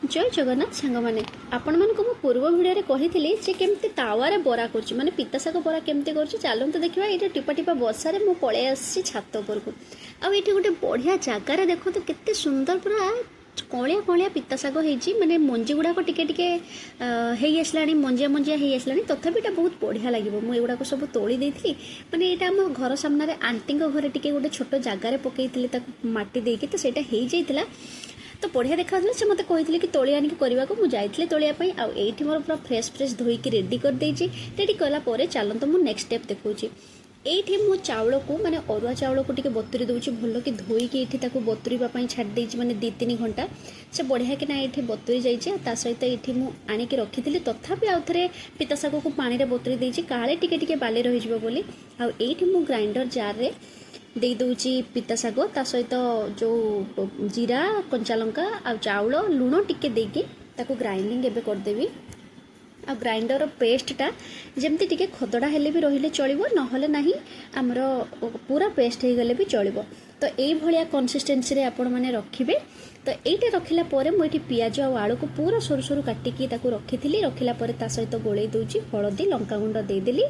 जय जगन्नाथ सांग मैंने आपण मानक मु पूर्व भिडियो कही जे केमती तावारे बरा कर माने पिता शाग बरा केमती कर चलते देखा ये टिपा टिपा बर्षा रे मु पळे आसी छात उपरको आ ये गोटे बढ़िया जगार देखो तो केते सुंदर पूरा कलिया कलिया पिता शाग होती माने मंजी गुड़ाक टिके टिके आसलानी मंजिया मंजिया हो आसलानी तथापि एटा बहुत बढ़िया लगे मुझे सब तोली देती माने एटा आम घर सामने आंटी घरे टिके गोटे छोट जगार पकई माटी देकी तो सेटा हो जाइतिला तो बढ़िया देखा से मत कही कि तोली आनिक करने को मुझे तोलियापाई आईटी मोर पूरा फ्रेश फ्रेश धोईकी रेडी कर रेडी कलापर चलते मुझे नेक्स्ट स्टेप देखा ये मु चाउल को माने अरुआ चाउल को टिके बतुरी दूची भल कि धोईकी ये बतुरीवाई छाड़ी माने 2-3 घंटा से बढ़िया कि ना ये बतुरी जाइए सहित ये मुझे रखी तथापि आउ थे पिता शाग को पानी में बतुरी देती काले टिके टिके बाली रही बोली आईटी मु ग्राइंडर जार रे दे दूची पिता शाग ता सहित जो जीरा कंचा लंका आ चाउल लुण टिके देकी ताको ग्राइंडिंग एबे करदेवी आ ग्राइंडर पेस्टटा जमती टिके खदड़ा हेले भी रहिले चलिबो नहले नाही हमरो पूरा पेस्ट हे गले भी चलिबो तो एई भलिया कंसिस्टेंसी रे आपण माने रखिबे तो एइटे रखिला परे मु एठी पियाज आ आलू को पूरा सरु सरु काटिकी ताको रखिथिली रखिला परे ता सहित गोळेई दूची हळदी लंका गुंड दे देली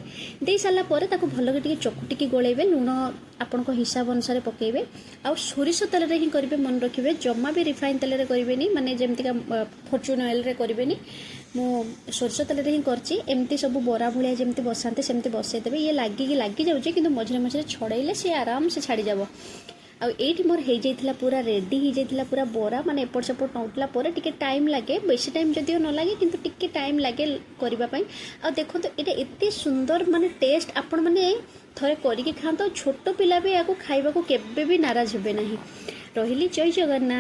दे साला परे ताको भलो के टिके चकुटिकी गोळेबे लुण आपण को हिसाब अनुसार पकेबे आ सोरिष तेल रे ही करिवे मन रखिबे जम्मा भी रिफाइन तेल रे करिवेनी माने जेमति का फॉर्च्यून ऑयल रे करिवेनी मु सोरिष तेल रे ही करची एमती सब बरा भलिया जेमति बसाते सेमति बसै देबे ये लागी जाउची किंतु मझरे मझरे छड़ैले से आराम से छाड़ी जाबो आईटी मोर हो जाइथिला पूरा रेडी हो जाइथिला पूरा बरा माने एपट सेपट नौटला परे टिके टाइम लागे बेसी टाइम जदियो न लागे किंतु टिके टाइम लागे करबा पई आ देखो तो एटा एते सुंदर माने टेस्ट आपण माने थरे करिके खातो छोट पिला भी याको खाइबा को केबे भी नाराज हेबे नाही रहिली जय जगन्नाथ।